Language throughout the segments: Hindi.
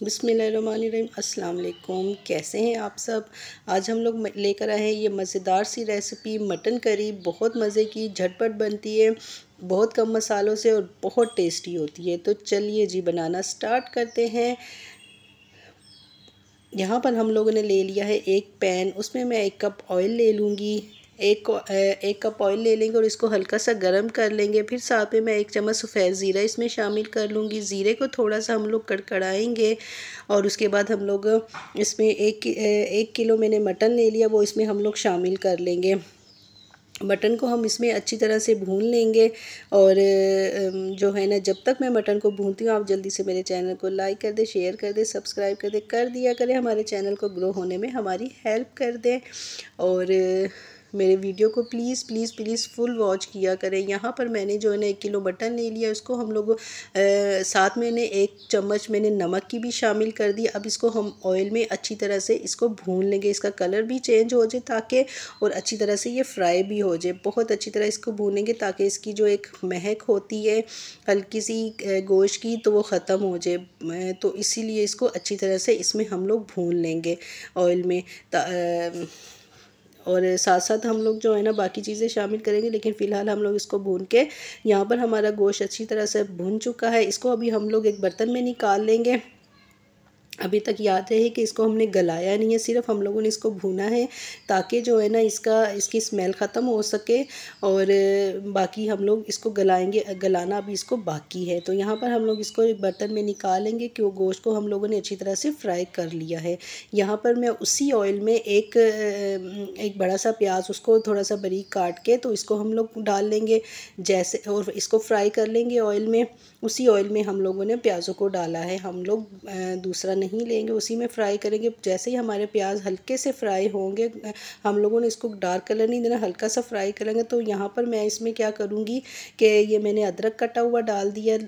बिस्मिल्लाहिर्रहमानिर्रहीम। अस्सलाम वालेकुम। कैसे हैं आप सब। आज हम लोग लेकर आए हैं ये मज़ेदार सी रेसिपी मटन करी। बहुत मज़े की, झटपट बनती है, बहुत कम मसालों से और बहुत टेस्टी होती है। तो चलिए जी बनाना स्टार्ट करते हैं। यहाँ पर हम लोगों ने ले लिया है एक पैन, उसमें मैं 1 कप ऑयल ले लूँगी। एक कप ऑयल ले लेंगे और इसको हल्का सा गर्म कर लेंगे। फिर साथ में मैं 1 चम्मच सफ़ेद ज़ीरा इसमें शामिल कर लूँगी। ज़ीरे को थोड़ा सा हम लोग कड़कड़ाएंगे और उसके बाद हम लोग इसमें एक किलो मैंने मटन ले लिया, वो इसमें हम लोग शामिल कर लेंगे। मटन को हम इसमें अच्छी तरह से भून लेंगे और जो है ना, जब तक मैं मटन को भूनती हूँ आप जल्दी से मेरे चैनल को लाइक कर दें, शेयर कर दें, सब्सक्राइब कर दिया करें। हमारे चैनल को ग्रो होने में हमारी हेल्प कर दें और मेरे वीडियो को please please please full watch किया करें। यहाँ पर मैंने जो है ना 1 किलो मटन ले लिया, उसको हम लोग साथ में 1 चम्मच मैंने नमक की भी शामिल कर दी। अब इसको हम ऑयल में अच्छी तरह से इसको भून लेंगे, इसका कलर भी चेंज हो जाए ताकि, और अच्छी तरह से ये फ्राई भी हो जाए। बहुत अच्छी तरह इसको भूनेंगे ताकि इसकी जो एक महक होती है हल्की सी गोश्त की, तो वो ख़त्म हो जाए। तो इसीलिए इसको अच्छी तरह से इसमें हम लोग भून लेंगे ऑयल में। और साथ साथ हम लोग जो है ना बाकी चीज़ें शामिल करेंगे, लेकिन फ़िलहाल हम लोग इसको भून के, यहाँ पर हमारा गोश्त अच्छी तरह से भून चुका है। इसको अभी हम लोग एक बर्तन में निकाल लेंगे। अभी तक याद रहे कि इसको हमने गलाया नहीं है, सिर्फ हम लोगों ने इसको भूना है ताकि जो है ना इसकी स्मेल ख़त्म हो सके, और बाकी हम लोग इसको गलाएंगे। गलाना अभी इसको बाकी है। तो यहाँ पर हम लोग इसको एक बर्तन में निकालेंगे कि वो गोश्त को हम लोगों ने अच्छी तरह से फ्राई कर लिया है। यहाँ पर मैं उसी ऑयल में एक बड़ा सा प्याज, उसको थोड़ा सा बारीक काट के, तो इसको हम लोग डाल लेंगे जैसे, और इसको फ्राई कर लेंगे ऑयल में। उसी ऑयल में हम लोगों ने प्याज़ों को डाला है, हम लोग दूसरा नहीं लेंगे, उसी में फ्राई करेंगे। जैसे ही हमारे प्याज हल्के से फ्राई होंगे, हम लोगों ने इसको डार्क कलर नहीं देना, हल्का सा फ्राई करेंगे। तो यहाँ पर मैं इसमें क्या करूँगी कि ये मैंने अदरक कटा हुआ डाल दिया,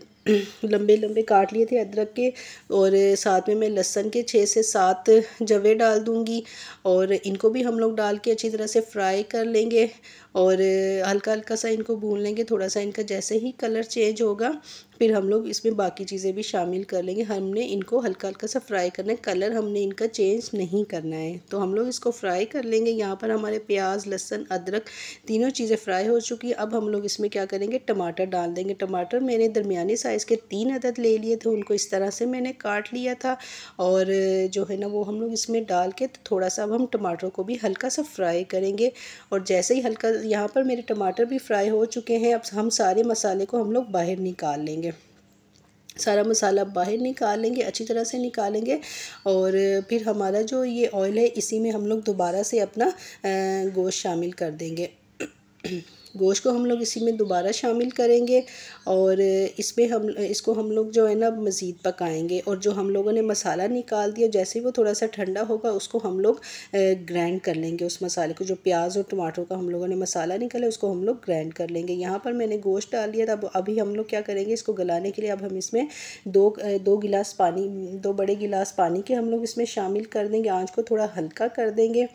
लंबे लंबे काट लिए थे अदरक के, और साथ में मैं लहसुन के 6 से 7 जवे डाल दूँगी, और इनको भी हम लोग डाल के अच्छी तरह से फ्राई कर लेंगे और हल्का हल्का सा इनको भून लेंगे। थोड़ा सा इनका जैसे ही कलर चेंज होगा, फिर हम लोग इसमें बाकी चीज़ें भी शामिल कर लेंगे। हमने इनको हल्का हल्का सा फ्राई करना है, कलर हमने इनका चेंज नहीं करना है। तो हम लोग इसको फ्राई कर लेंगे। यहाँ पर हमारे प्याज, लहसुन, अदरक तीनों चीज़ें फ्राई हो चुकी है। अब हम लोग इसमें क्या करेंगे, टमाटर डाल देंगे। टमाटर मैंने दरमियानी साइज़ के 3 अदद ले लिए थे, उनको इस तरह से मैंने काट लिया था, और जो है ना वो हम लोग इसमें डाल के थोड़ा सा अब हम टमाटर को भी हल्का सा फ्राई करेंगे। और जैसे ही हल्का, यहाँ पर मेरे टमाटर भी फ्राई हो चुके हैं। अब हम सारे मसाले को हम लोग बाहर निकाल लेंगे, सारा मसाला बाहर निकाल लेंगे, अच्छी तरह से निकालेंगे। और फिर हमारा जो ये ऑयल है, इसी में हम लोग दोबारा से अपना गोश्त शामिल कर देंगे। गोश्त को हम लोग इसी में दोबारा शामिल करेंगे, और इसको हम लोग जो है ना मज़ीद पकाएंगे। और जो हम लोगों ने मसाला निकाल दिया, जैसे ही वो थोड़ा सा ठंडा होगा, उसको हम लोग ग्राइंड कर लेंगे। उस मसाले को, जो प्याज और टमाटर का हम लोगों ने मसाला निकाला, उसको हम लोग ग्राइंड कर लेंगे। यहाँ पर मैंने गोश्त डाल दिया था। अभी हम लोग क्या करेंगे, इसको गलाने के लिए अब हम इसमें दो गिलास पानी, 2 बड़े गिलास पानी के हम लोग इसमें शामिल कर देंगे। आँच को थोड़ा हल्का कर देंगे,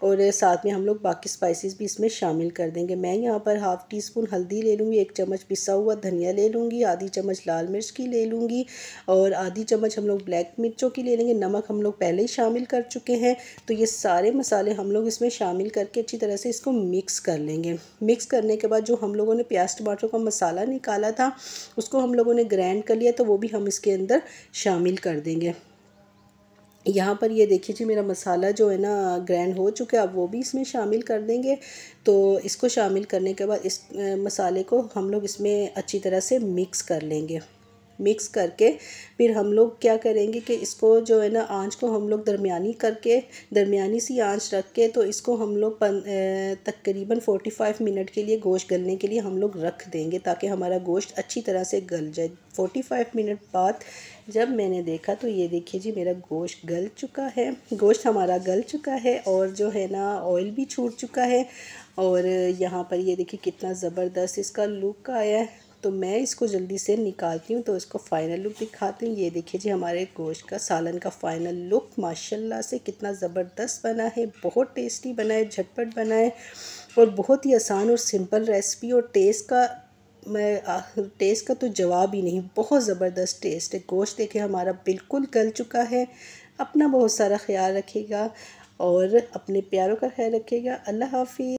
और साथ में हम लोग बाकी स्पाइसेस भी इसमें शामिल कर देंगे। मैं यहाँ पर हाफ़ टी स्पून हल्दी ले लूँगी, 1 चम्मच पिसा हुआ धनिया ले लूँगी, आधी चम्मच लाल मिर्च की ले लूँगी, और आधी चम्मच हम लोग ब्लैक मिर्चों की ले लेंगे। नमक हम लोग पहले ही शामिल कर चुके हैं। तो ये सारे मसाले हम लोग इसमें शामिल करके अच्छी तरह से इसको मिक्स कर लेंगे। मिक्स करने के बाद जो हम लोगों ने प्याज टमाटर का मसाला निकाला था, उसको हम लोगों ने ग्राइंड कर लिया, तो वो भी हम इसके अंदर शामिल कर देंगे। यहाँ पर ये देखिए जी, मेरा मसाला जो है ना ग्राइंड हो चुका है, अब वो भी इसमें शामिल कर देंगे। तो इसको शामिल करने के बाद इस मसाले को हम लोग इसमें अच्छी तरह से मिक्स कर लेंगे। मिक्स करके फिर हम लोग क्या करेंगे कि इसको जो है ना, आंच को हम लोग दरमियानी सी आंच रख के, तो इसको हम लोग तकरीबन 45 मिनट के लिए गोश्त गलने के लिए हम लोग रख देंगे, ताकि हमारा गोश्त अच्छी तरह से गल जाए। 45 मिनट बाद जब मैंने देखा, तो ये देखिए जी, मेरा गोश्त गल चुका है। गोश्त हमारा गल चुका है, और जो है ना ऑयल भी छूट चुका है। और यहाँ पर ये देखिए कितना ज़बरदस्त इसका लुक आया है। तो मैं इसको जल्दी से निकालती हूँ, तो इसको फ़ाइनल लुक दिखाती हूँ। ये देखिए जी, हमारे गोश्त का सालन का फ़ाइनल लुक माशाल्लाह से कितना ज़बरदस्त बना है, बहुत टेस्टी बना है, झटपट बना है, और बहुत ही आसान और सिंपल रेसिपी, और टेस्ट का टेस्ट का तो जवाब ही नहीं, बहुत ज़बरदस्त टेस्ट है। गोश्त देखे हमारा बिल्कुल गल चुका है। अपना बहुत सारा ख्याल रखिएगा और अपने प्यारों का ख्याल रखिएगा। अल्लाह हाफ़िज़।